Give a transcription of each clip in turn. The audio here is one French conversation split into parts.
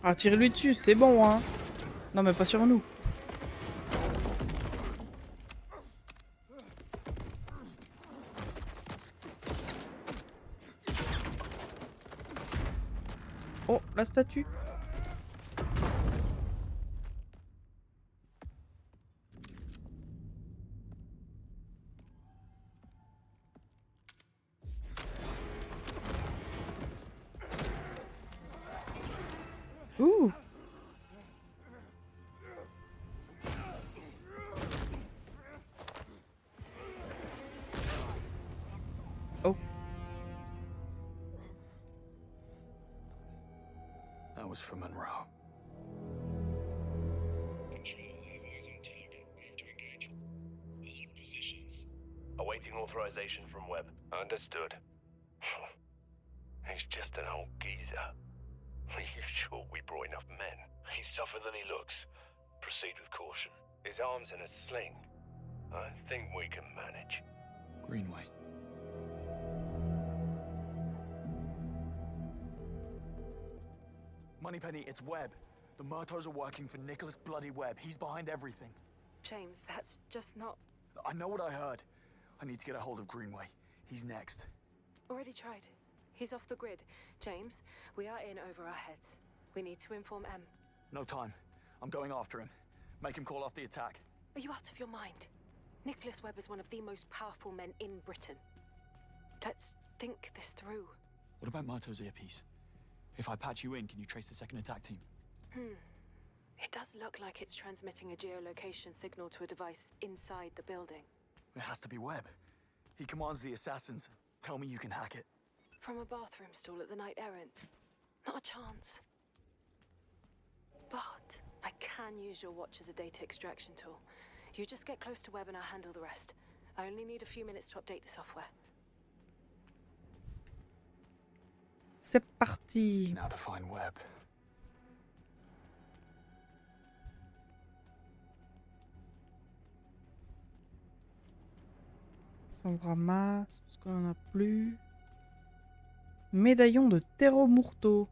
Ah, tirez-lui dessus, c'est bon, hein. Non, mais pas sur nous. Oh, la statue. Ouh. Oh. That was for Monroe. Awaiting authorization from Webb. Understood. He's just an old geezer. Are you sure we brought enough men? He's tougher than he looks. Proceed with caution. His arm's in a sling. I think we can manage. Greenway. Moneypenny, it's Webb. The Murtaughs are working for Nicholas Bloody Webb. He's behind everything. James, that's just not... I know what I heard. I need to get a hold of Greenway. He's next. Already tried. He's off the grid. James, we are in over our heads. We need to inform M. No time. I'm going after him. Make him call off the attack. Are you out of your mind? Nicholas Webb is one of the most powerful men in Britain. Let's think this through. What about Murtaugh's earpiece? If I patch you in, can you trace the second attack team? It does look like it's transmitting a geolocation signal to a device inside the building. It has to be Webb. He commands the assassins. Tell me you can hack it. From a bathroom stall at the Knight Errant. Not a chance. But I can use your watch as a data extraction tool. You just get close to Webb and I'll handle the rest. I only need a few minutes to update the software. C'est parti. Now to find Webb. On ramasse parce qu'on en a plus. Médaillon de Terro Murto.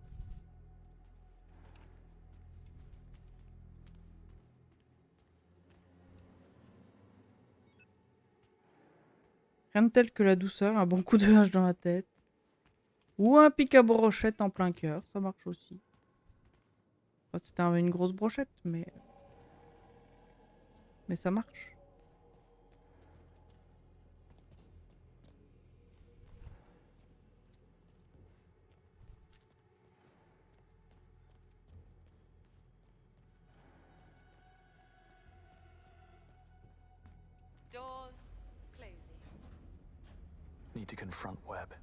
Rien de tel que la douceur, un bon coup de hache dans la tête. Ou un pic à brochette en plein cœur, ça marche aussi. Enfin, c'était une grosse brochette, mais ça marche. Doors closing. Need to confront Webb.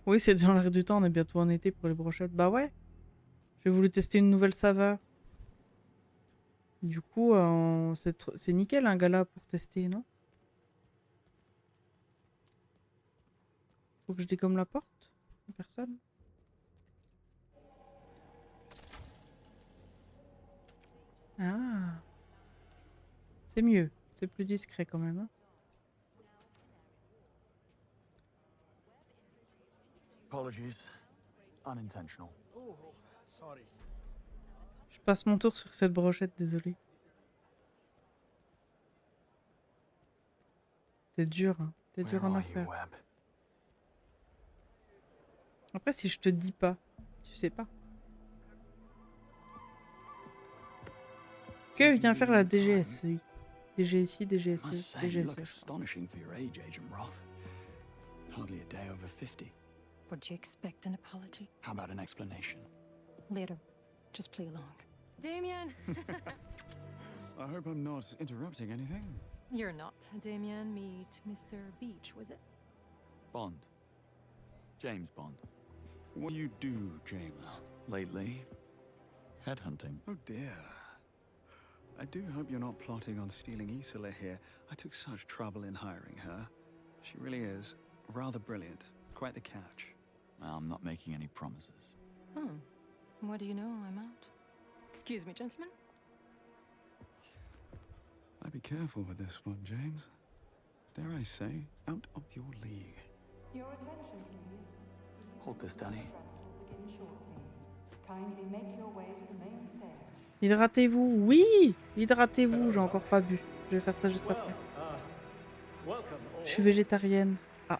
Oui, c'est déjà l'air du temps, on est bientôt en été pour les brochettes. Bah ouais, j'ai voulu tester une nouvelle saveur. Du coup, c'est nickel un gala pour tester, non? Faut que je dégomme la porte? Personne? Ah. C'est mieux, c'est plus discret quand même. Hein. Apologies. Unintentional. Oh, sorry. Je passe mon tour sur cette brochette, désolé. T'es dur, hein. T'es dur en affaires. Après, si je te dis pas, tu sais pas. Que vient faire la DGSI? DGSI, DGSE, DGSE. Astonishing for your age, Agent Roth. Hardly a day over 50. Would you expect an apology? How about an explanation? Later. Just play along. Damien! I hope I'm not interrupting anything. You're not. Damien, meet Mr. Beach, was it? Bond. James Bond. What do you do, James? Lately, headhunting. Oh dear. I do hope you're not plotting on stealing Isola here. I took such trouble in hiring her. She really is rather brilliant. Quite the catch. I'm not making any promises. Oh. What do you know? I'm out. Excuse me, gentlemen. I'd be careful with this one, James. Dare I say, out of your league. Your attention, please. Hold this, Danny. Will begin shortly. Kindly make your way to the main stage. Hydratez-vous. Oui, hydratez-vous. J'ai encore pas bu. Je vais faire ça juste après. Je suis végétarienne. Ah.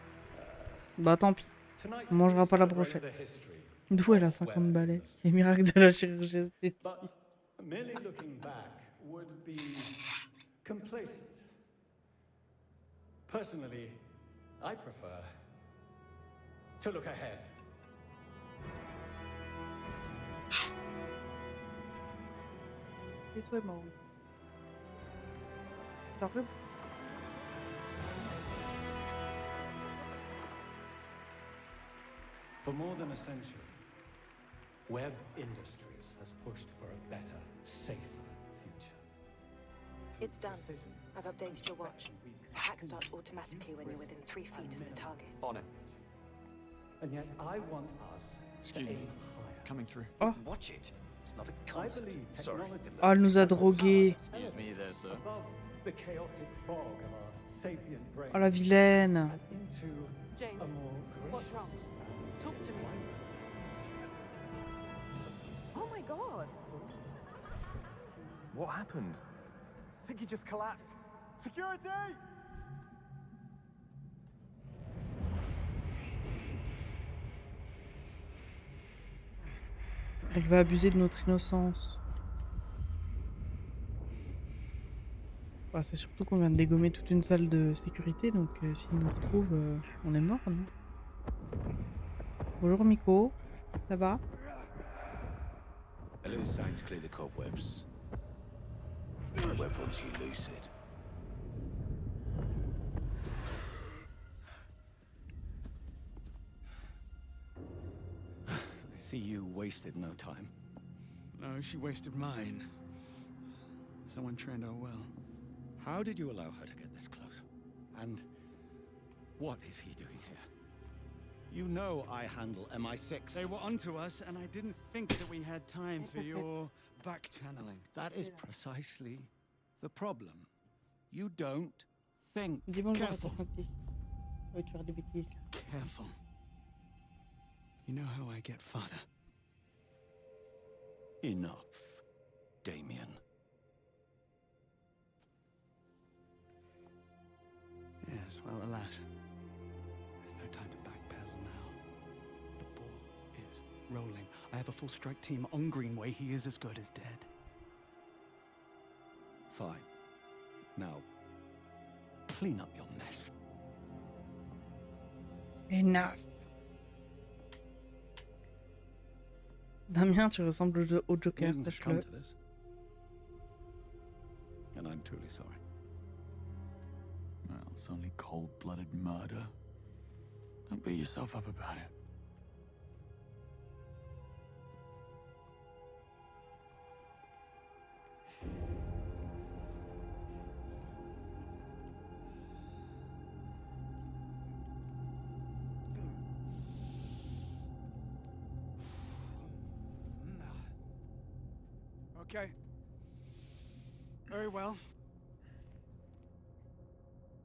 Bah tant pis. On mangera pas la brochette. D'où elle a 50 balais. Les miracles de la chirurgie esthétique. Merely looking back would be complacent. Personally, I prefer to look ahead. This way, Mom. C'est horrible. For more than a century, Webb Industries has pushed for a better, safer future. It's done. I've updated your watch. The hack starts automatically when you're within 3 feet of the target. On it. And yet I want us Excuse to me. aim higher. Coming through. Oh. Watch it. It's not a I concert. believe Sorry. technology Oh, elle nous a drogués. Excuse me there, sir. above the chaotic fog of our sapient brain Oh la vilaine. and into James, a more gracious what's wrong? and Talk to me. Oh my god! What happened? I think he just collapsed. Security! Elle va abuser de notre innocence. Bah, c'est surtout qu'on vient de dégommer toute une salle de sécurité, donc s'ils nous retrouvent, on est mort, non? Bonjour Miko, ça va? A little sign to clear the cobwebs. Web once you lucid. I see you wasted no time. No, she wasted mine. Someone trained her well. How did you allow her to get this close? And what is he doing here? You know I handle MI6. They were onto us, and I didn't think that we had time for your back-channeling. That is precisely the problem. You don't think. Dis bonjour à ta Careful. complice. Oui, tu faire des bêtises là. Careful. You know how I get father. Enough, Damien. Yes, well, alas. There's no time to backpedal now. The ball is rolling. I have a full strike team on Greenway. He is as good as dead. Fine. Now, clean up your mess. Enough. Damien, tu ressembles au Joker, Come sache-le. to this. And I'm truly sorry. Well, it's only cold-blooded murder. Don't beat yourself up about it. Okay. Very well.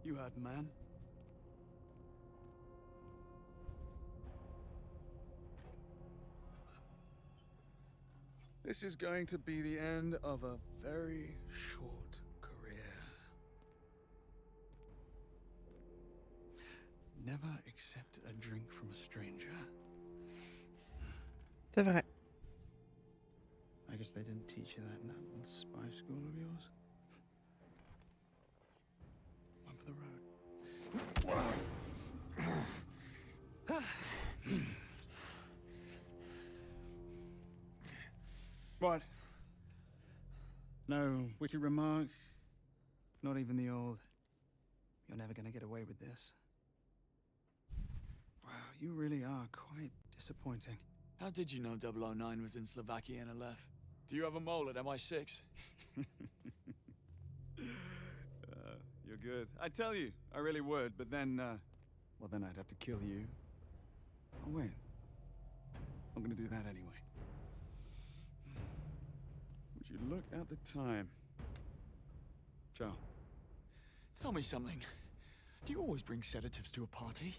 You heard, man. This is going to be the end of a very short career. Never accept a drink from a stranger. C'est vrai. I guess they didn't teach you that in that little spy school of yours. One for the road. What? No witty remark? Not even the old, "You're never gonna get away with this." Wow, you really are quite disappointing. How did you know 009 was in Slovakia and left? Do you have a mole at MI6? You're good. I tell you, I really would, but then, well, then I'd have to kill you. Oh, wait. I'm gonna do that anyway. Would you look at the time? Joe. Tell me something. Do you always bring sedatives to a party?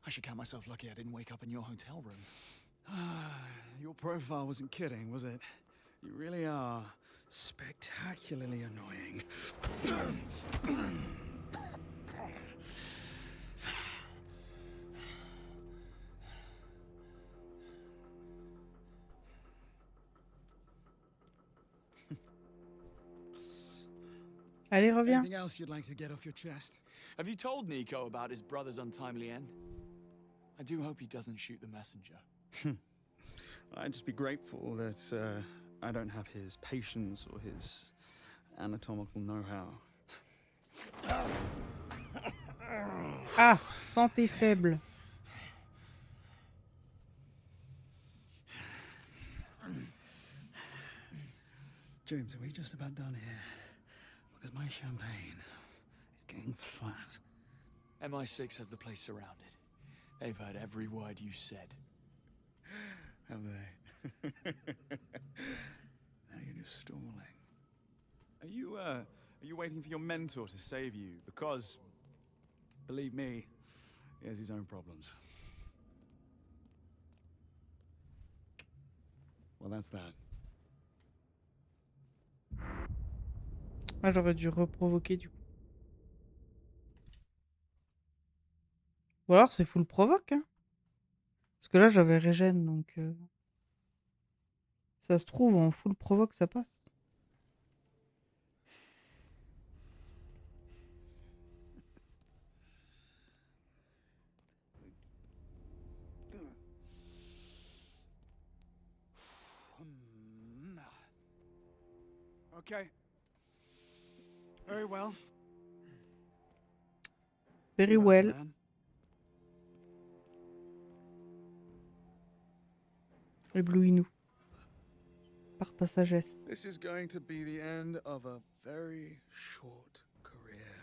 I should count myself lucky I didn't wake up in your hotel room. Your profile wasn't kidding, was it? You really are spectacularly annoying. Allez, reviens. Anything else you'd like to get off your chest? Have you told Nico about his brother's untimely end? I do hope he doesn't shoot the messenger. I'd just be grateful that I don't have his patience or his anatomical know-how. Ah, santé faible. James, are we just about done here? Because my champagne is getting flat. MI6 has the place surrounded. They've heard every word you said. Have they? Now you're just stalling. Are you waiting for your mentor to save you? Because, believe me, he has his own problems. Well, that's that. Ah, j'aurais dû reprovoquer du coup. Ou alors c'est full provoque, hein. Parce que là j'avais régène, donc ça se trouve en full provoque ça passe. Okay. Very well. Very well. Éblouis-nous par ta sagesse. This is going to be the end of a very short career.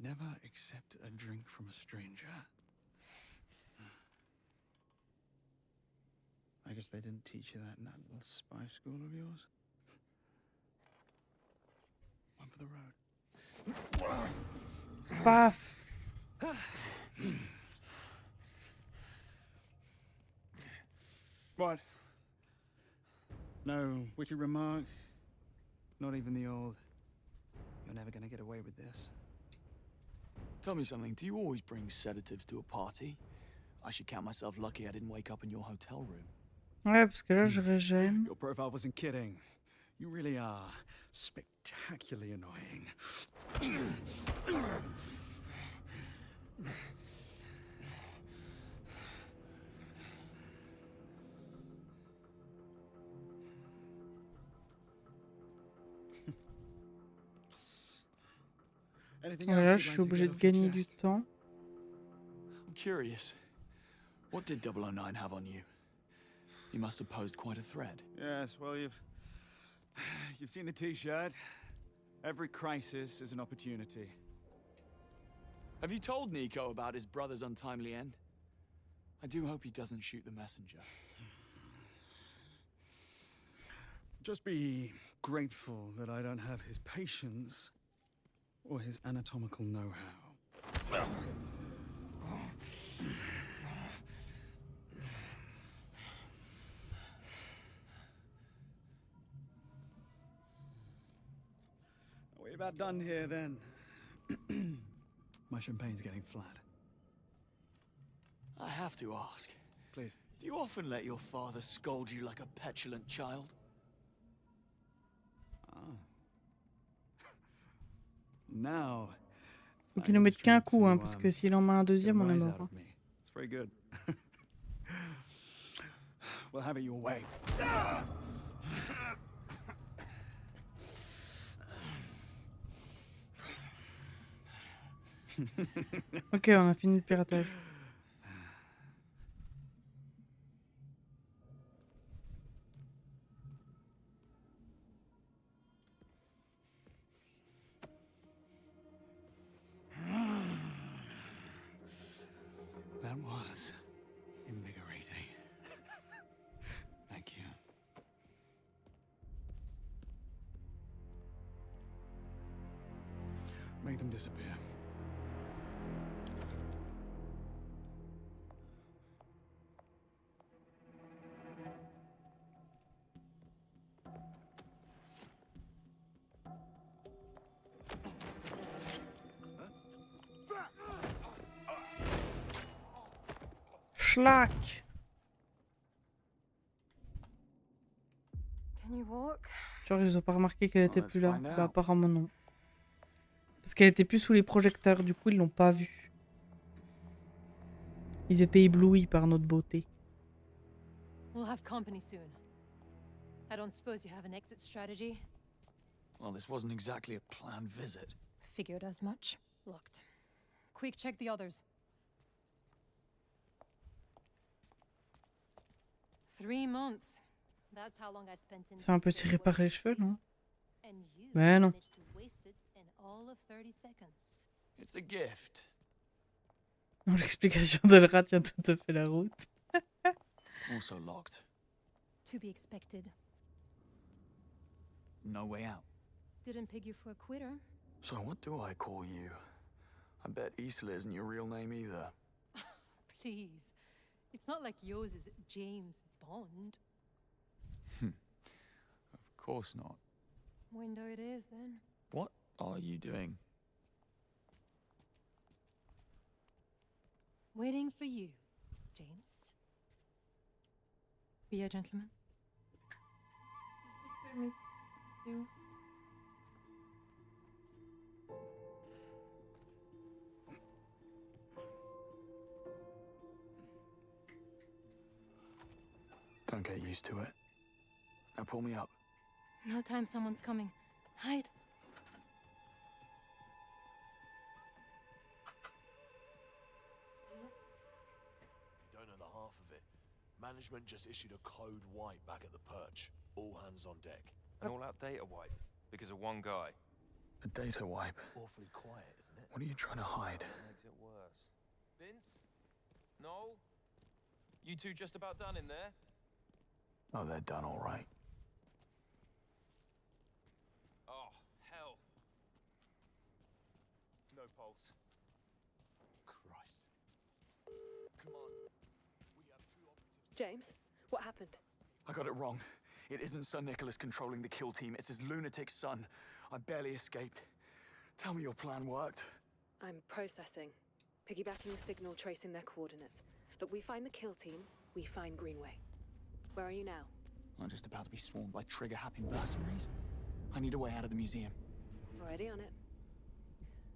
Never accept a drink from a stranger. I guess they didn't teach you that in that little spy school of yours. One for the road. Spaf. What? No witty remark? Not even the old, "You're never gonna get away with this." Tell me something, do you always bring sedatives to a party? I should count myself lucky I didn't wake up in your hotel room. Ouais, parce que là je régène. Your profile wasn't kidding. You really are spectacularly annoying. Ouais, là je suis obligé de gagner du temps. I'm curious. What did 009 have on you? You must have posed quite a threat. Yes, well, you've seen the T-shirt. Every crisis is an opportunity. Have you told Nico about his brother's untimely end? I do hope he doesn't shoot the messenger. Just be grateful that I don't have his patience or his anatomical know-how. We're about done here, then. My champagne's getting flat. I have to ask. Please. Do you often let your father scold you like a petulant child? Ah. Now. Faut qu'il ne mette qu'un coup, hein, parce que s'il en met un deuxième, on est mort. Hein. It's very good. We'll have it your way. Ok, on a fini le piratage. That was invigorating. Thank you. Make them disappear. Schlack. Can you walk? Genre, ils ont pas remarqué qu'elle était let's plus là. find Bah, out. apparemment non. Parce qu'elle était plus sous les projecteurs, du coup, ils l'ont pas vue. Ils étaient éblouis par notre beauté. We'll have company soon. I don't suppose you have an exit strategy? Well, this wasn't exactly a planned visit. Figured as much. Locked. Quick, check the others. 3 months. That's how long I spent in. C'est un peu tiré par les cheveux, non? And you Mais non. managed to waste it in all of 30 seconds. It's a gift. Non, l'explication de le rat tient tout à fait la route. Also locked. To be expected. No way out. Didn't pig you for a quitter. So what do I call you? I bet Isla isn't your real name either. Please. It's not like yours is James Bond. Of course not. Window it is, then. What are you doing? Waiting for you, James. Be a gentleman. Don't get used to it. Now pull me up. No time, someone's coming. Hide. Don't know the half of it. Management just issued a code wipe back at the perch. All hands on deck. An all-out data wipe because of one guy. A data wipe. Awfully quiet, isn't it? What are you trying to hide? Makes it worse. Vince? Noel? You two just about done in there? Oh, they're done all right. Oh, hell. No pulse. Christ. Come on. We have 2 operatives. James, what happened? I got it wrong. It isn't Sir Nicholas controlling the kill team. It's his lunatic son. I barely escaped. Tell me your plan worked. I'm processing. Piggybacking the signal, tracing their coordinates. Look, we find the kill team, we find Greenway. Where are you now? I'm just about to be swarmed by trigger-happy mercenaries. I need a way out of the museum. Already on it.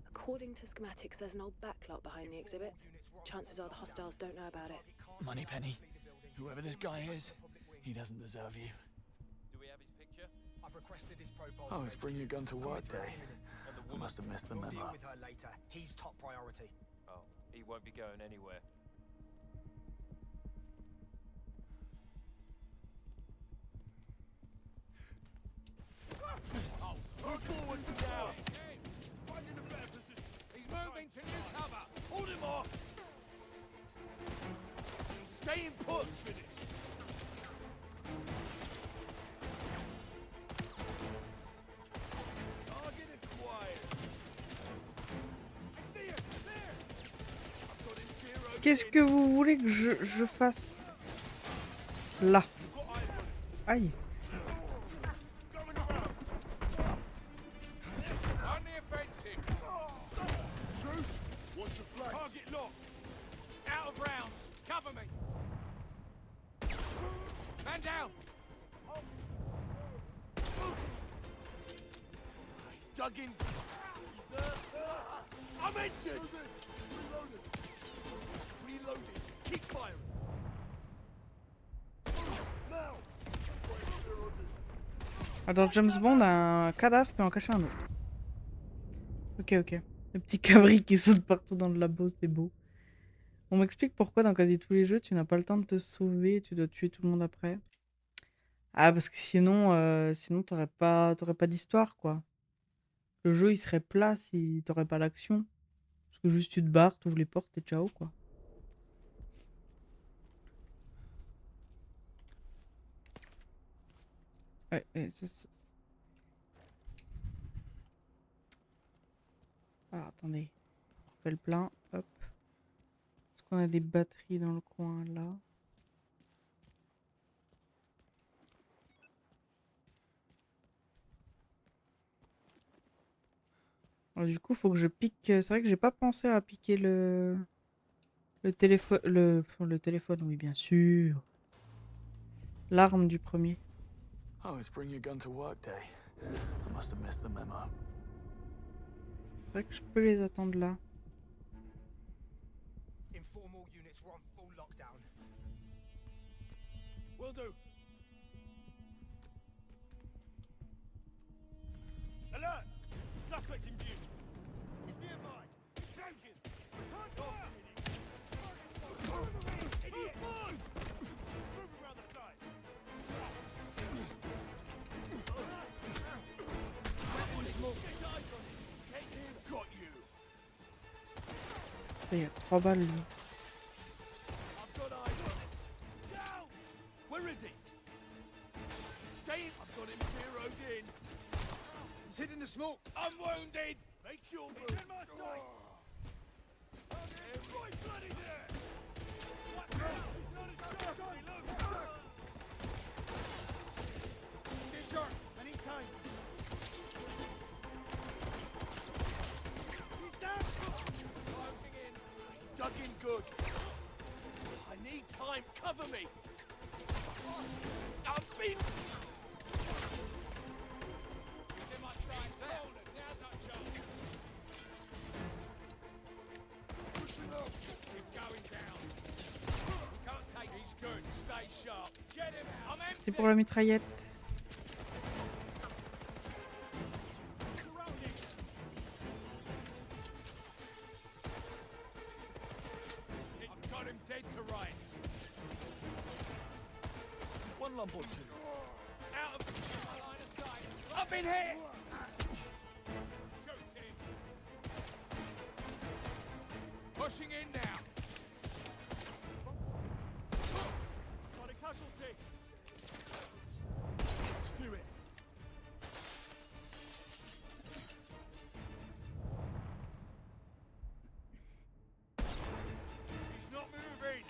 According to schematics, there's an old backlot behind the exhibits. Chances are the hostiles don't know about it. Moneypenny, whoever this guy is, he doesn't deserve you. Do we have his picture? I've requested his profile. Oh, it's bring your gun to work day. I must have missed the We'll memo. deal with her later. He's top priority. Oh, he won't be going anywhere. Move forward now! Finding a better position. He's moving to new cover. Hold him off! He's staying put! Target acquired. I see it! There! I've got him zero. Qu'est-ce que vous voulez que je fasse? Là. Aïe. On the offensive! Shoot! Watch your flanks! Target locked! Out of rounds! Cover me! Man down! He's dug in! I'm injured! Reloaded! Reloaded! Keep firing! Now! Alors James Bond a un cadavre puis en cacher un autre. Ok, ok. Le petit cabri qui saute partout dans le labo, c'est beau. On m'explique pourquoi dans quasi tous les jeux, tu n'as pas le temps de te sauver et tu dois tuer tout le monde après. Ah, parce que sinon t'aurais pas d'histoire, quoi. Le jeu, il serait plat si t'aurais pas l'action. Parce que juste tu te barres, t'ouvres les portes et ciao, quoi. Ouais, Ah, attendez. On refait le plein. Hop. Est-ce qu'on a des batteries dans le coin, là? Alors, du coup, faut que je pique... C'est vrai que j'ai pas pensé à piquer le Le téléphone... Le téléphone, oui, bien sûr. L'arme du premier. Oh, it's bring your gun to work day. I must have missed the memo. C'est vrai que je peux les attendre là. Inform all units we're on full lockdown. Will do. Alert! Suspect in view. He's nearby. He's flanking. Return fire! Idiot! Move around the side. Got you. Il y a 3 balles lui. I've got eyes on him. Down! Where is he? Stay. I've got him zeroed in. He's hidden the smoke. I'm wounded. Make your move. He's in my sight. Right bloody there. What now? He's not as sharp as he looks. Stay sharp. I need time. He's down. Closing in. He's dug in good. I need time. Cover me. I've been. He's in my sight. There. Now's our chance. Pushing up. Keep going down. We can't take. He's good. Stay sharp. Get him out. I'm empty. C'est pour la mitraillette. Surrounding. I've got him dead to rights. One lump or two. Out of my line of sight. Up in here! Shoot him. Pushing in now. Got a casualty. Let's do it. He's not moving.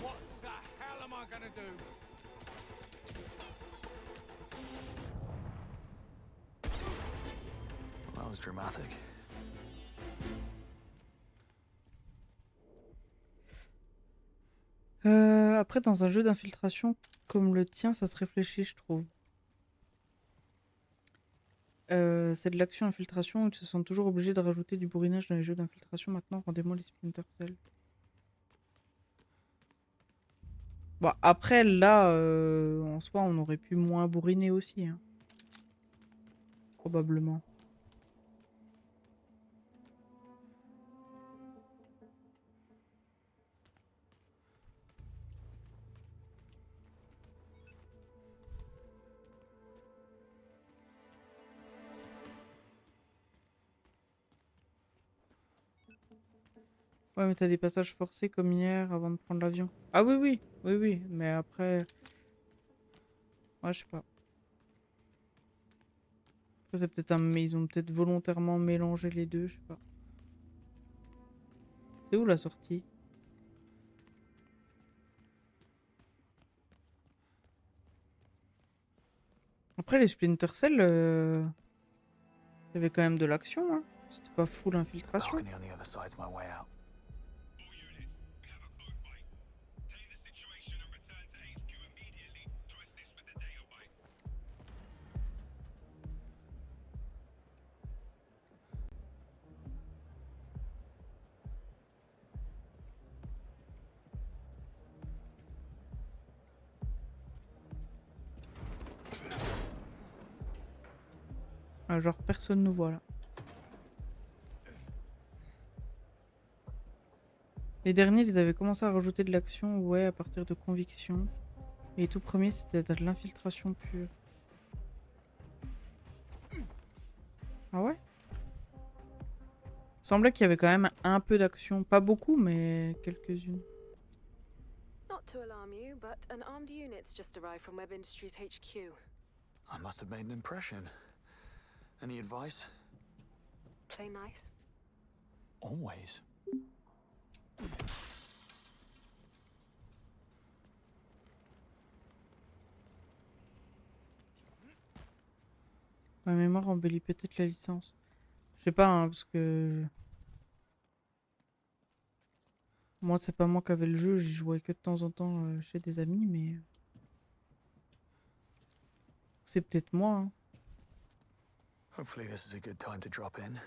What the hell am I gonna do? That was dramatic. Après, dans un jeu d'infiltration comme le tien, ça se réfléchit, je trouve. C'est de l'action infiltration où ils se sont toujours obligés de rajouter du bourrinage dans les jeux d'infiltration maintenant. Rendez-moi les Splinter Cell. Bon, après, là, en soi, on aurait pu moins bourriner aussi. Hein. Probablement. Ouais, mais t'as des passages forcés comme hier avant de prendre l'avion. Ah oui, oui, oui, oui, mais après... Ouais, je sais pas. Après, c'est peut-être un... Mais ils ont peut-être volontairement mélangé les deux, je sais pas. C'est où la sortie? Après, les Splinter Cell, il y avait quand même de l'action, hein. C'était pas full infiltration. Balcony on the other side's my way out. Ah, genre, personne nous voit là. Les derniers, ils avaient commencé à rajouter de l'action, ouais, à partir de conviction. Et les tout premiers, c'était de l'infiltration pure. Ah ouais? Il semblait qu'il y avait quand même un peu d'action. Pas beaucoup, mais quelques-unes. Not to alarm you, but an armed unit's just arrived from Web Industries HQ. I must have made an impression. Any advice? Play nice. Always. Ma mémoire embellit peut-être la licence. Je sais pas, hein, parce que... Moi, c'est pas moi qui avais le jeu, j'y jouais que de temps en temps chez des amis, mais... C'est peut-être moi, hein. Hopefully this is a good time to drop in.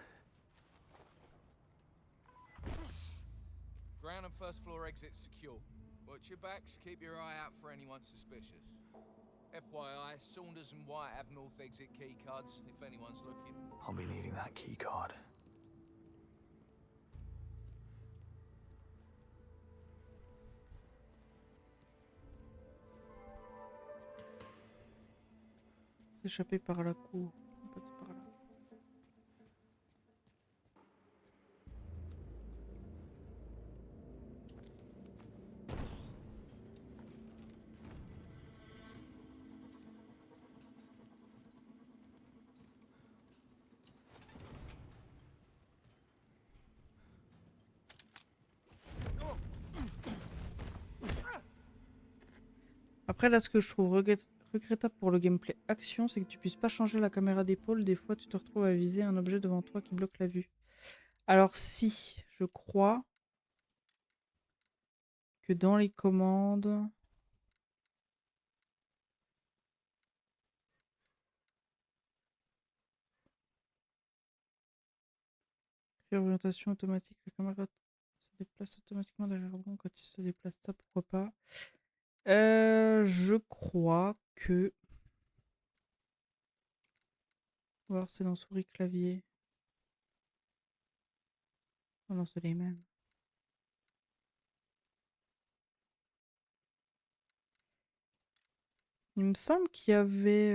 Ground and first floor exit secure. Watch your backs, keep your eye out for anyone suspicious. FYI, Saunders and White have north exit key cards if anyone's looking. I'll be needing that key card. S'échapper par la cour. On va passer par là. Après, là, ce que je trouve regrettable pour le gameplay action, c'est que tu puisses pas changer la caméra d'épaule. Des fois, tu te retrouves à viser un objet devant toi qui bloque la vue. Alors si, je crois que dans les commandes... Réorientation automatique, la caméra se déplace automatiquement derrière bon quand il se déplace, ça pourquoi pas. Je crois que... Ou alors c'est dans souris clavier. Oh non, c'est les mêmes. Il me semble qu'il y avait...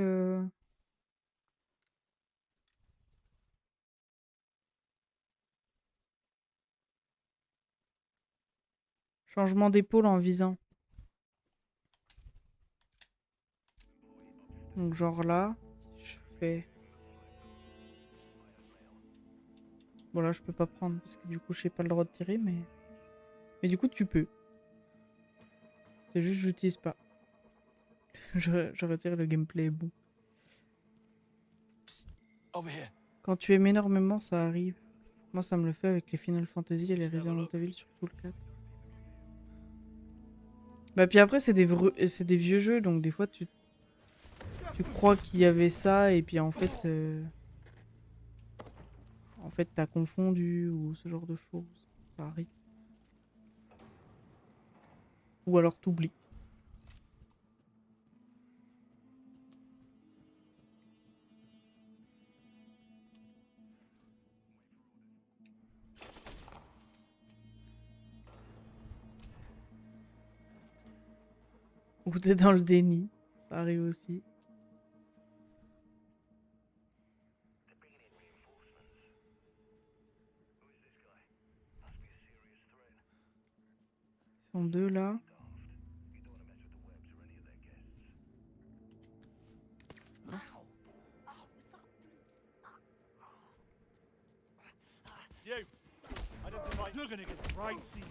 Changement d'épaule en visant. Donc genre là, si je fais... Bon là je peux pas prendre parce que du coup j'ai pas le droit de tirer mais... Mais du coup tu peux. C'est juste que j'utilise pas. je retire le gameplay est bon. Over here. Quand tu aimes énormément ça arrive. Moi ça me le fait avec les Final Fantasy et les Resident Evil surtout le 4. Bah puis après c'est des vieux jeux donc des fois tu crois qu'il y avait ça et puis en fait t'as confondu ou ce genre de choses. Ça arrive. Ou alors t'oublies. Ou t'es dans le déni. Ça arrive aussi. Ils sont deux là. You! Identify. You're gonna get right seat.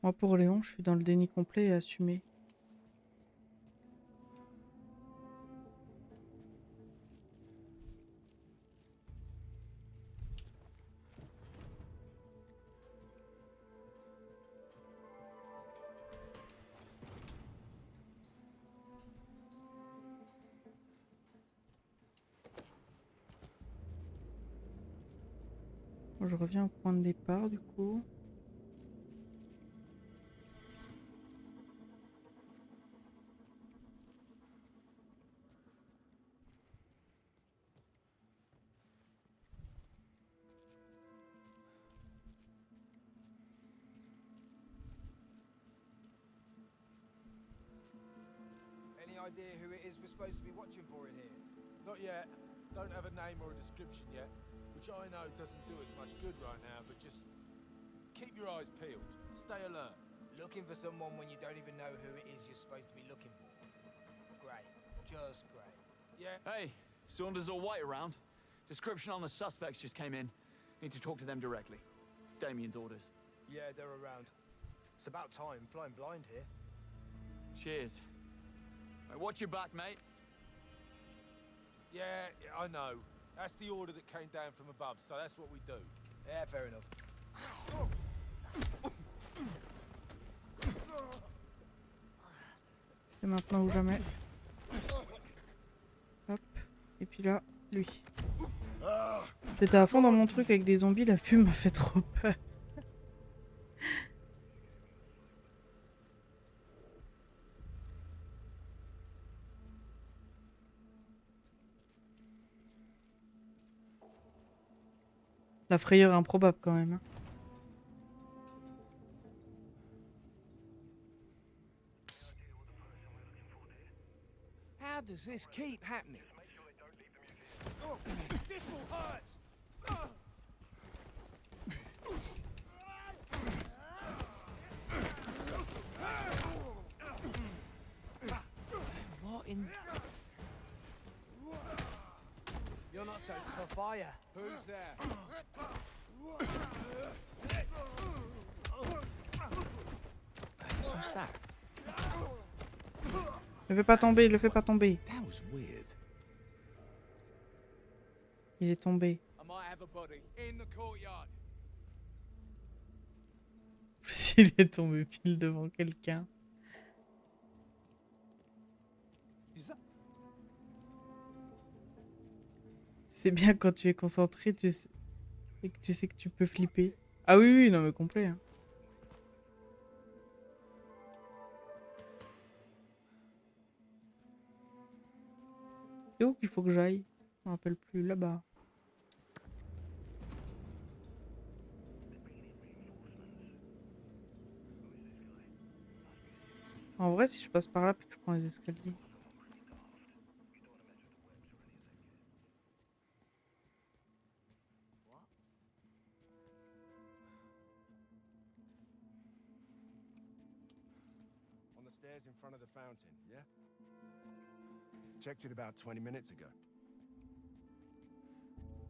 Moi pour Léon, je suis dans le déni complet et assumé. Bon, je reviens au point de départ du coup. Any idea who it is we're supposed to be watching for in here? Not yet. Don't have a name or a description yet, which I know doesn't do us much good right now, but just keep your eyes peeled. Stay alert. Looking for someone when you don't even know who it is you're supposed to be looking for. Great. Just great. Yeah. Hey, Saunders or White around? Description on the suspects just came in. Need to talk to them directly. Damien's orders. Yeah, they're around. It's about time, flying blind here. Cheers. Hey, watch your back, mate. Yeah, I know. That's the order that came down from above, so that's what we do. Yeah, fair enough. C'est maintenant ou jamais. Hop. Et puis là, lui. J'étais à fond dans mon truc avec des zombies, la pub m'a fait trop peur. La frayeur improbable quand même. Hein. How does this keep happening? This will hurt! What in... You're not so tough, are ya? Who's there? What's that? Le fais pas tomber, le fais pas tomber. That was weird. Il est tombé. I might have a body in the courtyard. Il est tombé pile devant quelqu'un. C'est bien quand tu es concentré, tu sais, et que tu sais que tu peux flipper. Ah oui, oui, non mais complet. Hein. C'est où qu'il faut que j'aille? Je me rappelle plus, là-bas. En vrai, si je passe par là puis que je prends les escaliers. On the stairs in front of the fountain, yeah? Checked it about 20 minutes ago.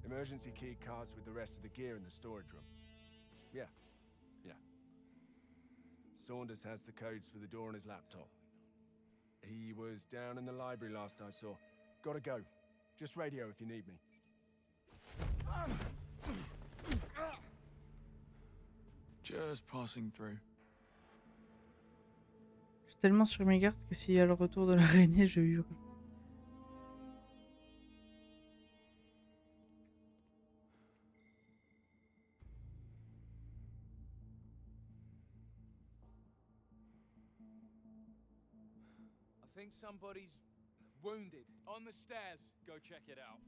Emergency key cards with the rest of the gear in the storage room. Yeah, yeah. Saunders has the codes for the door on his laptop. He was down in the library last I saw. Gotta go. Just radio if you need me. Just passing through. Je suis tellement sur mes gardes que s'il y a le retour de l'araignée, je hurle. I think somebody's wounded on the stairs. Go check it out.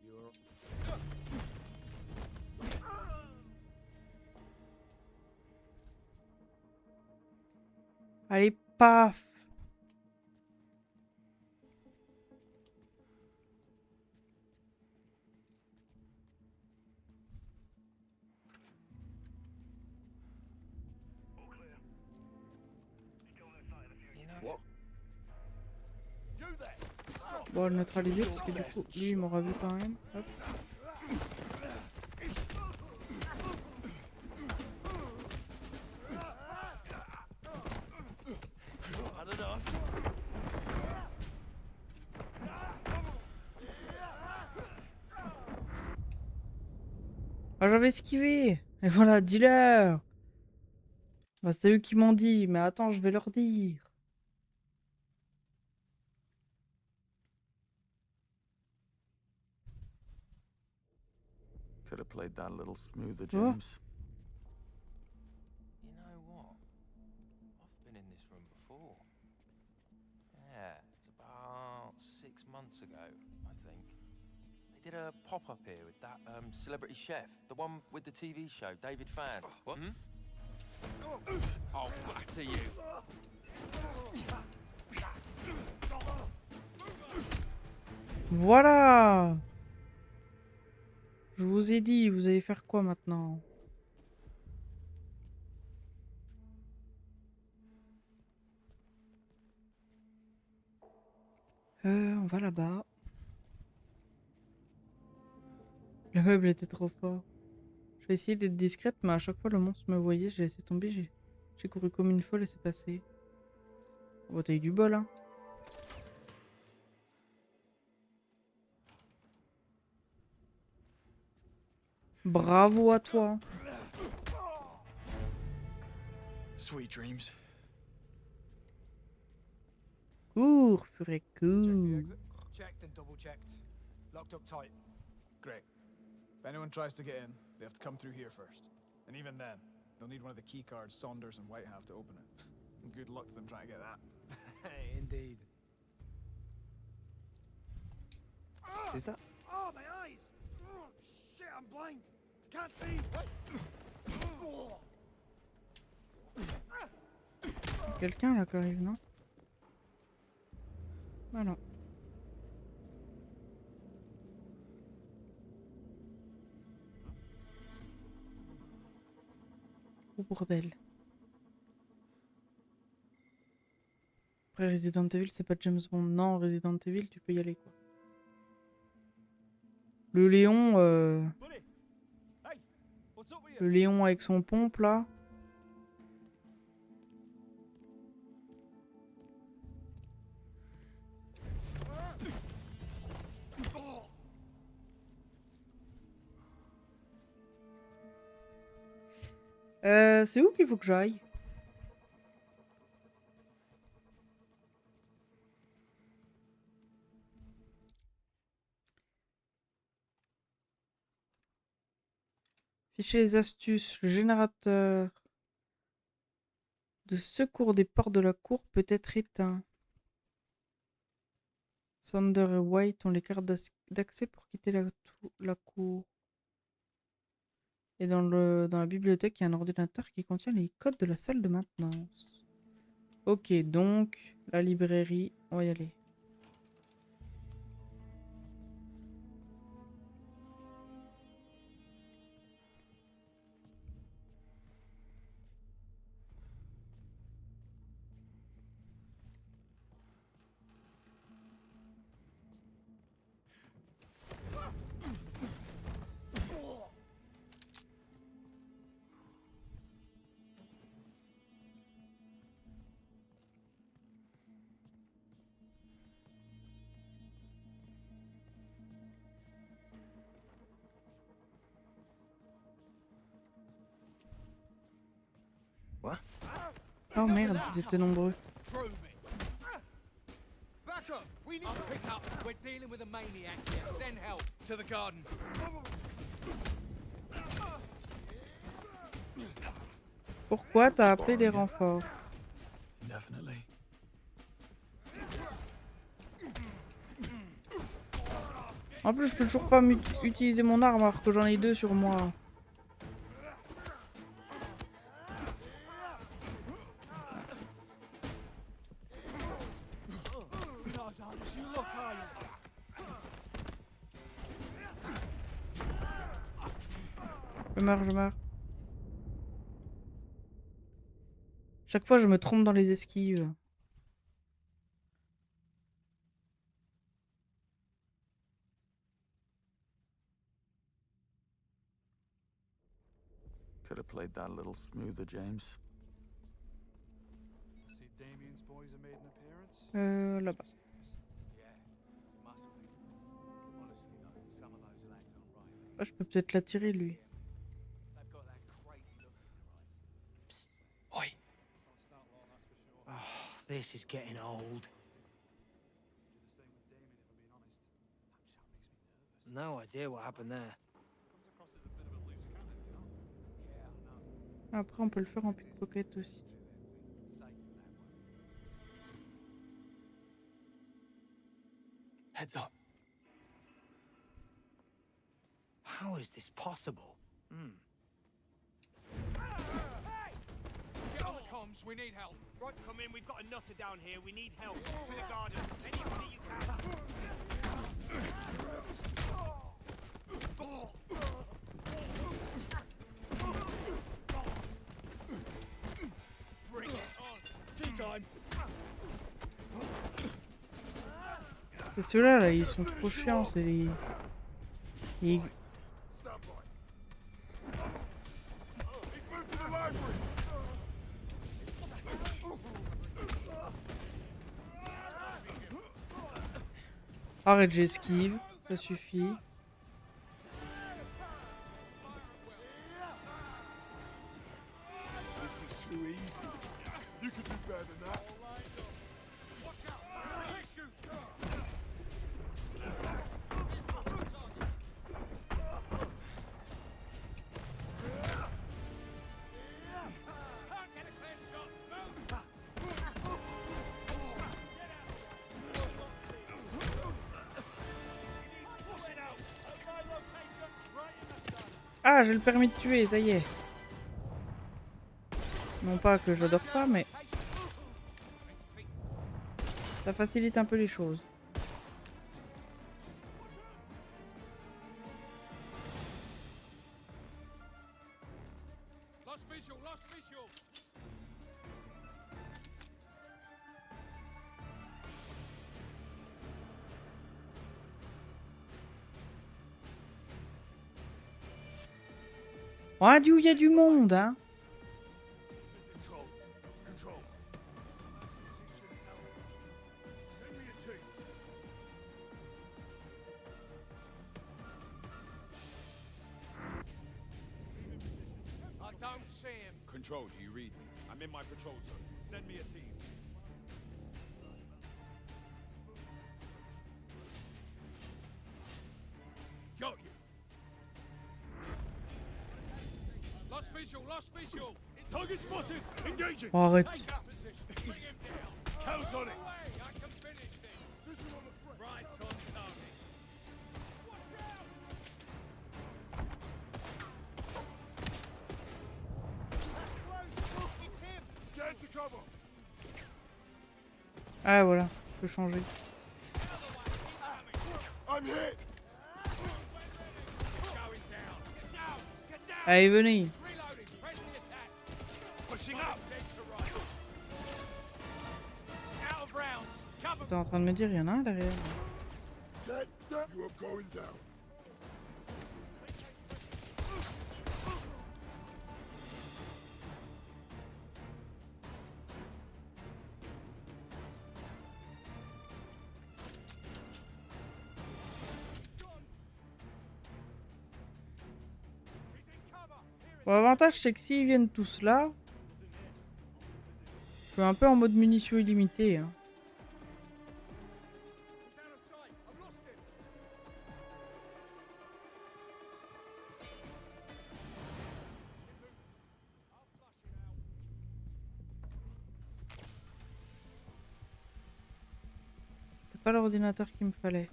You're... Allez, paf! What? Bon, on va le neutraliser parce que du coup, lui, il m'aura vu quand même. Hop. Ah, j'avais esquivé. Et voilà, dis-leur. Bah, c'est eux qui m'ont dit, mais attends, je vais leur dire. Could have played that a little smoother, Oh. James. You know what? I've been in this room before. Yeah, it's about 6 months ago, I think. They did a pop-up here with that celebrity chef, the one with the TV show, David Fan. What? Hmm? I'll batter you. Voilà. Je vous ai dit, vous allez faire quoi maintenant? On va là-bas. Le meuble était trop fort. J'ai essayé d'être discrète, mais à chaque fois le monstre me voyait, j'ai laissé tomber, j'ai couru comme une folle et c'est passé. Oh, t'as eu du bol, hein. Bravo à toi. Sweet dreams. Cours, purée, cours. Checked and double checked. Locked up tight. Great. If anyone tries to get in, they have to come through here first. And even then, they'll need one of the key cards Saunders and White have to open it. And good luck to them trying to get that. Indeed. Is that? Oh, my eyes! Oh, shit, I'm blind. Can't see. Quelqu'un là qui arrive, non? Ah non. Oh bordel. Après Resident Evil, c'est pas James Bond. Non, Resident Evil, tu peux y aller quoi. Le Léon, le Léon avec son pompe là. C'est où qu'il faut que j'aille? Fichier les astuces, le générateur de secours des portes de la cour peut être éteint. Saunders et White ont les cartes d'accès pour quitter la cour. Et dans la bibliothèque, il y a un ordinateur qui contient les codes de la salle de maintenance. Ok, donc, la librairie, on va y aller. Oh merde, ils étaient nombreux. Pourquoi t'as appelé des renforts? En plus, je peux toujours pas utiliser mon arme alors que j'en ai deux sur moi. Je meurs. Chaque fois, je me trompe dans les esquives. Could have played that a little smoother, James. See Damien's boys have made an appearance? Là-bas. Ah, je peux peut-être l'attirer, lui. Oi. Oh, this is getting old. No idea what happened there. Après, on peut le faire en pickpocket aussi. Heads up. How is this possible? Get on the comms, we need help. Right, come in, we've got a nutter down here. We need help. To the garden. Anybody you can. Bring it on. Tea time. C'est ceux-là, là, ils sont trop chiants, c'est les... les- Arrête, j'esquive, ça suffit. This is too easy. You could do better than that. Ah, j'ai le permis de tuer, ça y est. Non pas que j'adore ça, mais... ça facilite un peu les choses. Radio, il y a du monde, hein. Control, do you read me? I'm in my patrol zone. Send me a team. Got you. Lost visual, lost visual. Target spotted. Engaging. Oh, arrête. Take that position. Bring him down. Cows on it. I can finish this. Right on target. Get into cover. Ah voilà, je peux changer. I'm hit. Allez, venez. Pushing up. Out of rounds. T'es en train de me dire, il y en a un derrière. Get down. You are going down. Bon, l'avantage, c'est que s'ils viennent tous là, je suis un peu en mode munitions illimitées. Hein. C'était pas l'ordinateur qu'il me fallait.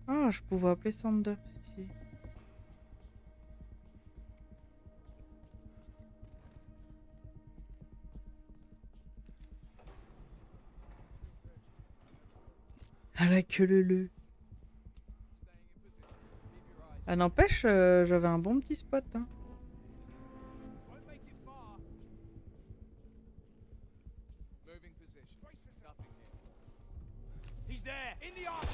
Ah, je pouvais appeler Sanders ici. À la queue leu. Ah, n'empêche, j'avais un bon petit spot. Hein. He's there. In the arm.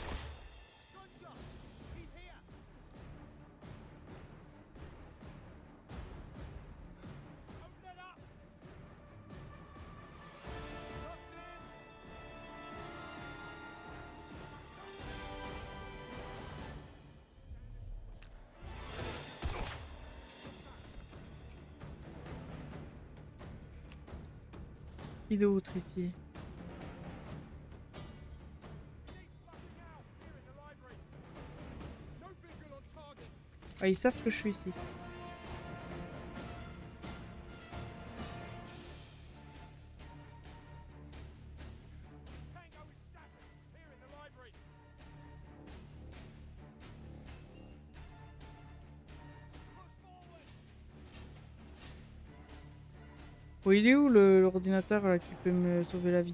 Qui d'autre ici? Ah, ils savent que je suis ici. Oh, il est où l'ordinateur là, qui peut me sauver la vie?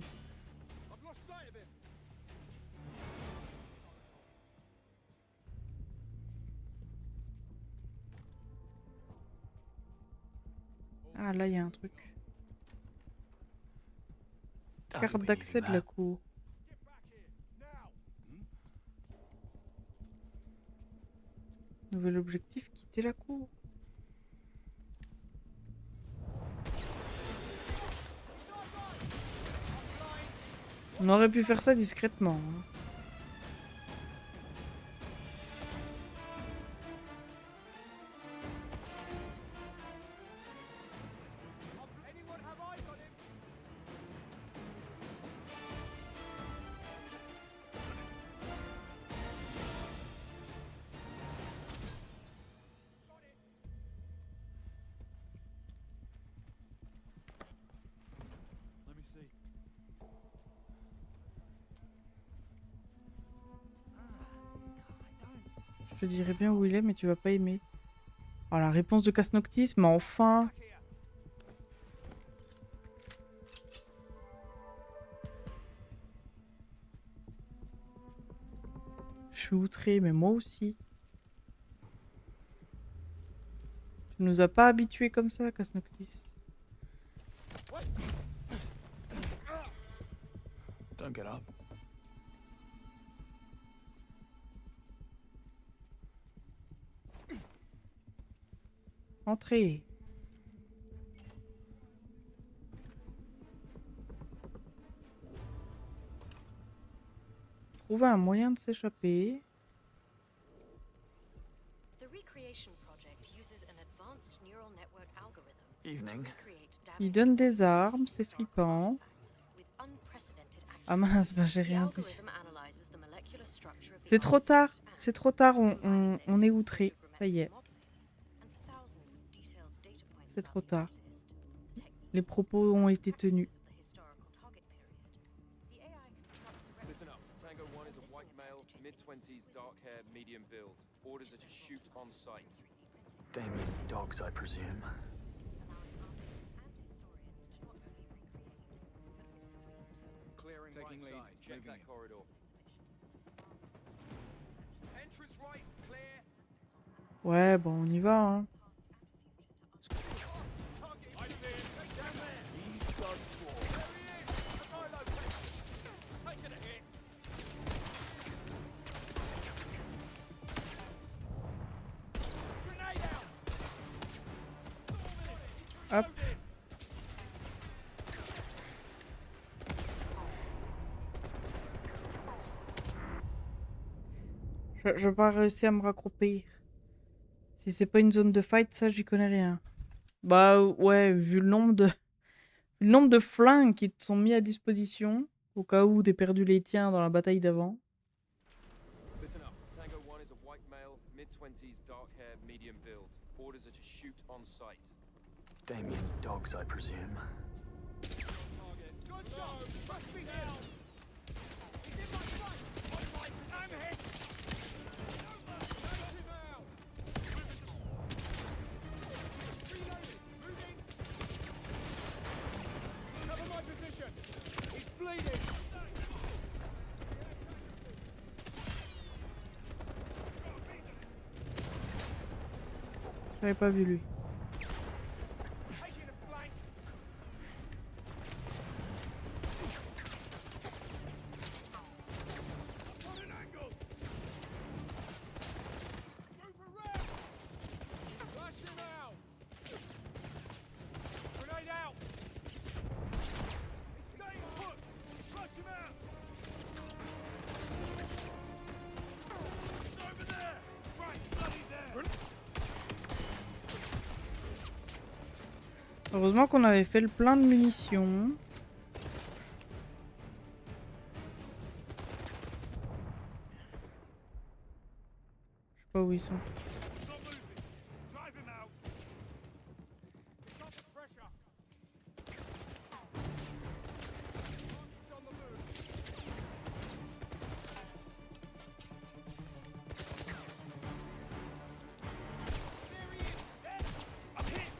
là, il y a un truc. Carte d'accès de la cour. Nouvel objectif, quitter la cour. On aurait pu faire ça discrètement. Hein. Let me see. Je te dirais bien où il est, mais tu vas pas aimer. Oh, la réponse de Casse-Noctis, mais enfin. Je suis outrée, mais moi aussi. Tu nous as pas habitués comme ça, Casse-Noctis. Don't get up. Entrez. Trouver un moyen de s'échapper. Evening. Il donne des armes, c'est flippant. Ah mince, bah j'ai rien dit. C'est trop tard, c'est trop tard, on est outré, ça y est. C'est trop tard. Les propos ont été tenus. Listen up. Tango 1 is a white male, mid-20s, dark hair, medium build. Orders are to shoot on sight. Damien's dogs, I presume. Clearing Taking right lead, side. Check moving that in. corridor. Entrance right, clear. Ouais, bon, on y va, hein. I see him. Down there. He's done for. There he is. A guy location. Taking a hit. Grenade out. Hop. Je vais pas réussir à me raccroupir. Si c'est pas une zone de fight, ça j'y connais rien. Bah ouais, vu le nombre de flingues qui te sont mis à disposition, au cas où t'aies perdu les tiens dans la bataille d'avant. Listen up. Tango 1 is a white male, mid-20s, dark hair, medium build. Orders are to shoot on sight. Damien's dogs, I presume. Good shot. Trust me now. He's in my sight. I'm hit. Take him out. Reloading. Moving. Cover my position. He's bleeding. J'avais pas vu lui. Taking a flank. On an angle. Move around. Flash him out. Grenade out. He's staying put. Flush him out. It's over there. Right, bloody there. Heureusement qu'on avait fait le plein de munitions. Je sais pas où ils sont. Not moving. Drive him out. He's got the pressure. He's on the move. There he is. Dead. I'm hit.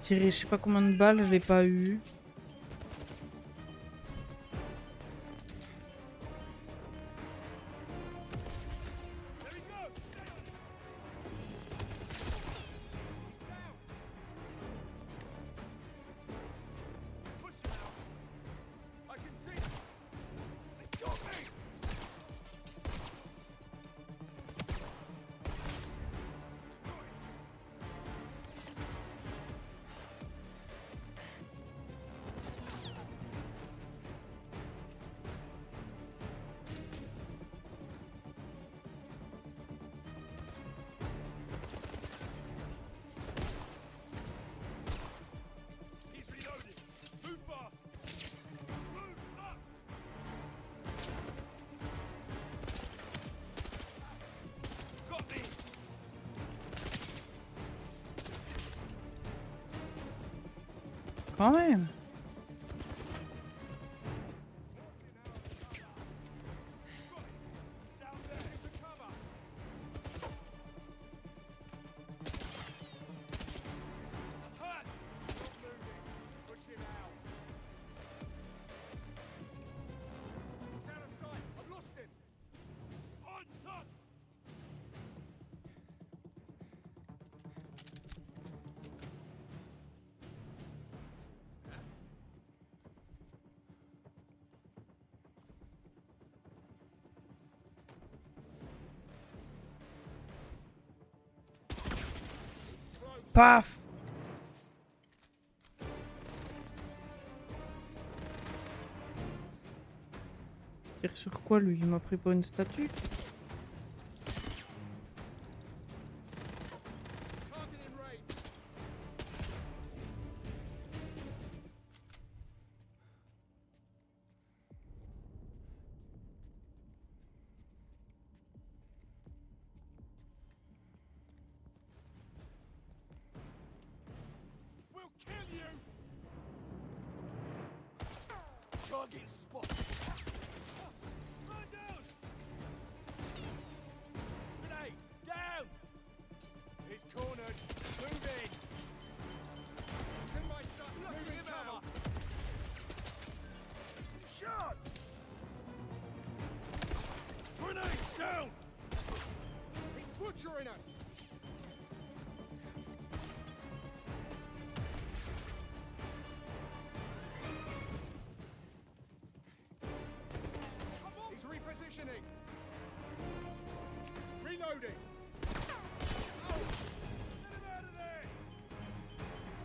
Tiré je sais pas combien de balles, je l'ai pas eu. There he Quand même. Paf! Tire sur quoi lui? Il m'a pris pour une statue? Target spot. Man down. Grenade down. He's cornered. Moving. To my son. Moving him out. Shot. Grenade down. He's butchering us. Repositioning. Reloading.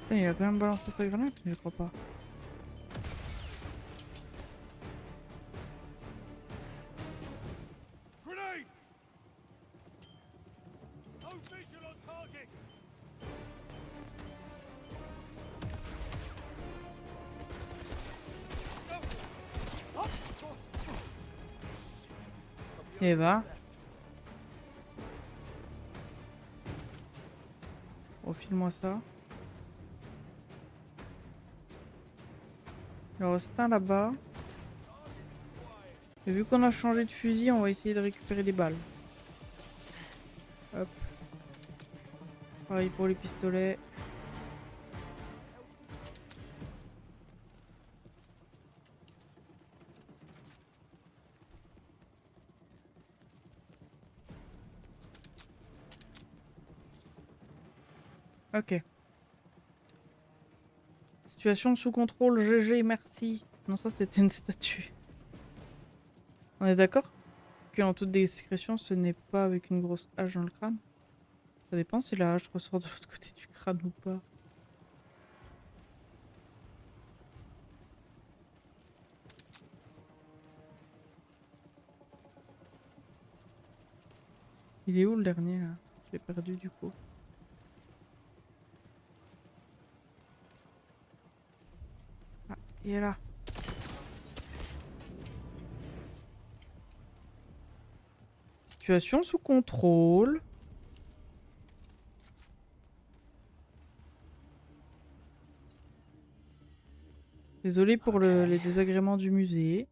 Putain, il a quand même balancé sa grenade, mais je crois pas. Grenade. No visual on target. Et va. Refile-moi ça. Il en reste un là-bas. Et vu qu'on a changé de fusil, on va essayer de récupérer des balles. Hop. Pareil pour les pistolets. Ok. Situation sous contrôle, GG, merci. Non, ça c'était une statue. On est d'accord qu'en toute discrétion, ce n'est pas avec une grosse hache dans le crâne? Ça dépend si la hache ressort de l'autre côté du crâne ou pas. Il est où le dernier là? Je l'ai perdu du coup. Ah, il est là. Situation sous contrôle. Désolé pour les désagréments du musée.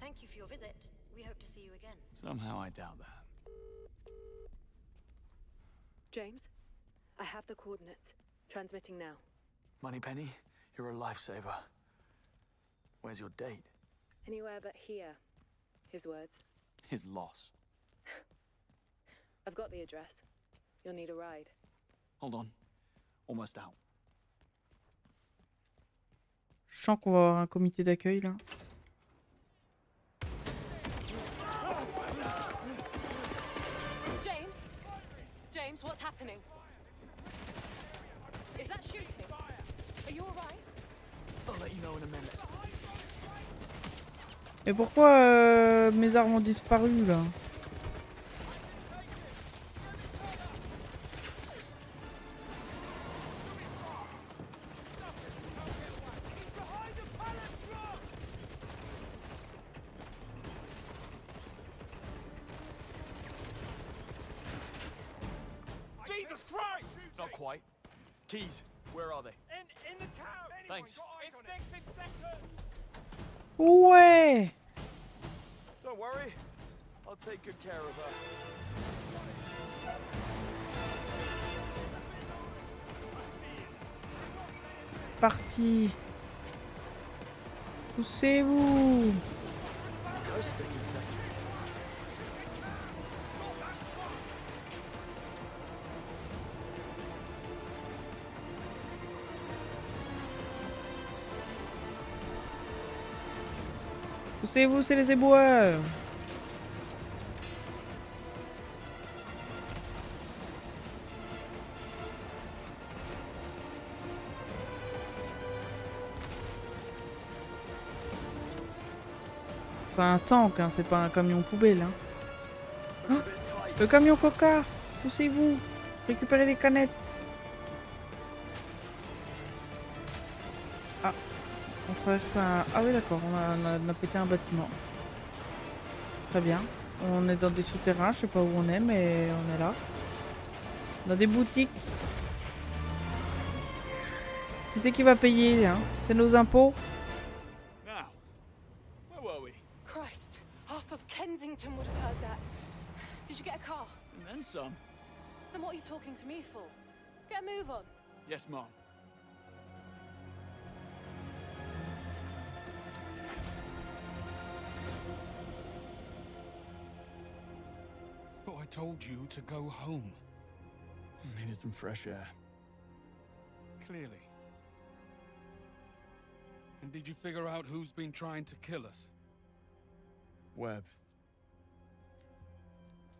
Thank you for your visit. We hope to see you again. Somehow I doubt that. James, I have the coordinates. Transmitting now. Moneypenny, you're a lifesaver. Where's your date? Anywhere but here. His words. His loss. I've got the address. You'll need a ride. Hold on. Almost out. Je sens qu'on va avoir un comité d'accueil là. James? James, what's happening? Is that shooting? Are you alright? I'll let you know in a minute. Et pourquoi mes armes ont disparu là? Jesus Keys, where are they? In the town. Thanks. It sticks in seconds. Ouais. Don't worry. I'll take good care of her. C'est parti. Poussez-vous. Those stick in seconds. Poussez-vous, c'est les éboueurs. C'est un tank, hein, c'est pas un camion poubelle. Hein. Oh, le camion Coca. Poussez-vous. Récupérez les canettes. Ah. On traverse un... Ah oui d'accord, on a pété un bâtiment. Très bien. On est dans des souterrains, je sais pas où on est, mais on est là. On a des boutiques. Qui c'est qui va payer, hein? C'est nos impôts. Now, where were we? Christ, half of Kensington would have heard that. Did you get a car? And then some. Then what are you talking to me for? Get a move on. Yes, Mom. Thought I told you to go home. I needed some fresh air. Clearly. And did you figure out who's been trying to kill us? Webb.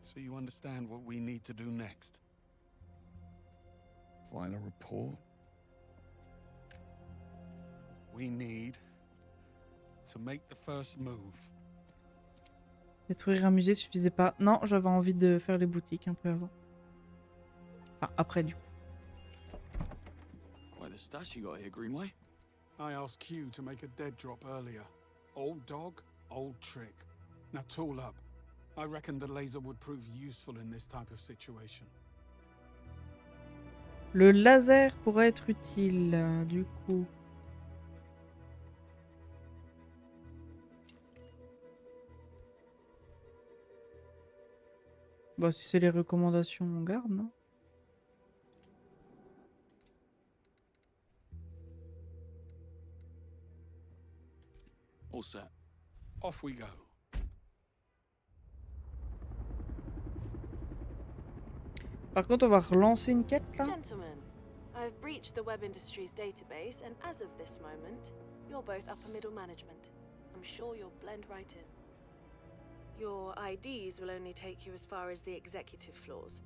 So you understand what we need to do next? File a report? We need to make the first move. Détruire un musée suffisait pas. Non, j'avais envie de faire les boutiques un peu avant. Enfin, après du coup. Quite the stash you got here, Greenway. I asked Q to make a dead drop earlier. Old dog, old trick. Now tool up. I reckon the laser would prove useful in this type of situation. Le laser pourrait être utile, du coup. Bah, si c'est les recommandations, on garde, non? All set. Off we go. Par contre, on va relancer une quête, là? Gentlemen, I've breached the Webb Industries database, and as of this moment, you're both upper middle management. I'm sure you'll blend right in. Your IDs will only take you as far as the executive floors,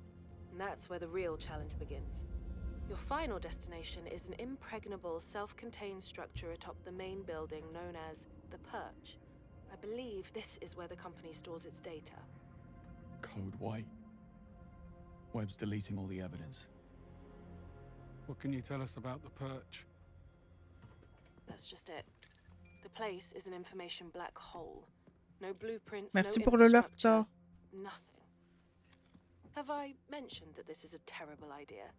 and that's where the real challenge begins. Your final destination is an impregnable, self-contained structure atop the main building known as the Perch. I believe this is where the company stores its data. Code White. Webb's deleting all the evidence. What can you tell us about the Perch? That's just it. The place is an information black hole. No blueprints, Merci no pour le infrastructure, laptop. nothing. Have I mentioned that this is a terrible idea?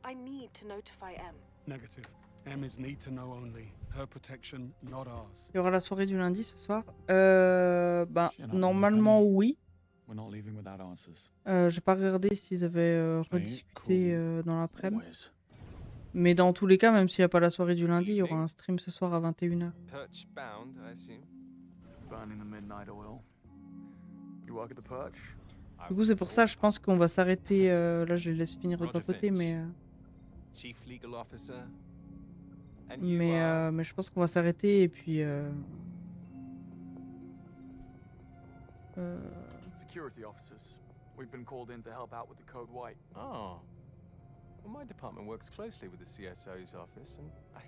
I need to notify M. Negative. M is need to know only. Her protection, not ours. Il y aura la soirée du lundi ce soir. Bah, normalement, oui. We're not leaving without answers. J'ai pas regardé s'ils avaient rediscuté dans l'après-midi. Mais dans tous les cas, même s'il n'y a pas la soirée du lundi, il y aura un stream ce soir à 21h. Perch bound, I assume. Burning the midnight oil. You work at the Perch? Du coup, c'est pour ça, je pense qu'on va s'arrêter. Là, je les laisse finir de papoter, mais. Chief Legal Officer. Mais je pense qu'on va s'arrêter et puis. Security officers. We've been called in to help out with the Code White. Oh. Well, my department works closely with the CSO's office, and I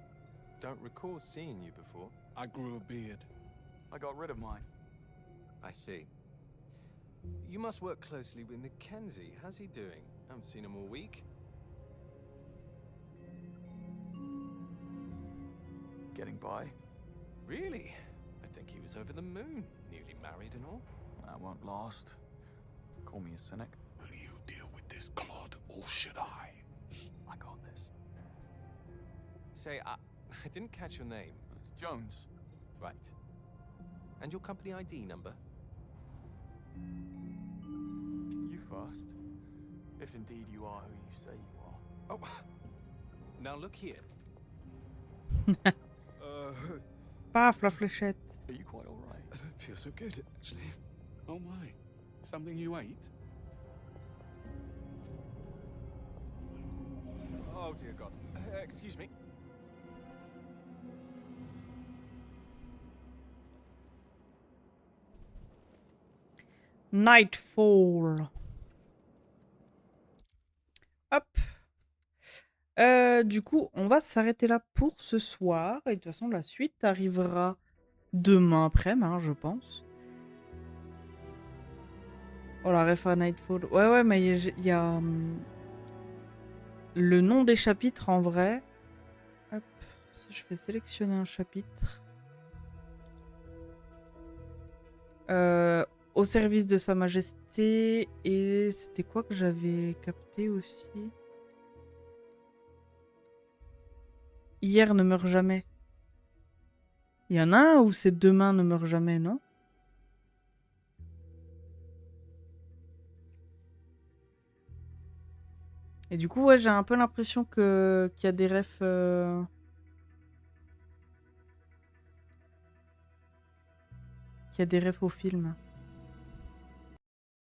don't recall seeing you before. I grew a beard. I got rid of mine. I see. You must work closely with Mackenzie. How's he doing? I haven't seen him all week. Getting by. Really? I think he was over the moon, newly married and all. That won't last. Call me a cynic. Will you deal with this clod, or should I? I got this. Say, I didn't catch your name. It's Jones. Right. And your company ID number? You first. If indeed you are who you say you are. Oh, now look here. Paf, la fléchette. Are you quite alright? I don't feel so good, actually. Oh my. Something you ate? Oh dear God. Excuse me. Nightfall. Hop. Du coup, on va s'arrêter là pour ce soir. Et de toute façon, la suite arrivera demain après-midi, hein, je pense. Oh, la ref à Nightfall. Ouais, mais il y a le nom des chapitres en vrai. Hop. Je vais sélectionner un chapitre. Au service de Sa Majesté. Et c'était quoi que j'avais capté aussi? Hier ne meurt jamais. Il y en a un où c'est demain ne meurt jamais, non? Et du coup, ouais, j'ai un peu l'impression qu'il y a des refs... qu'il y a des refs au film.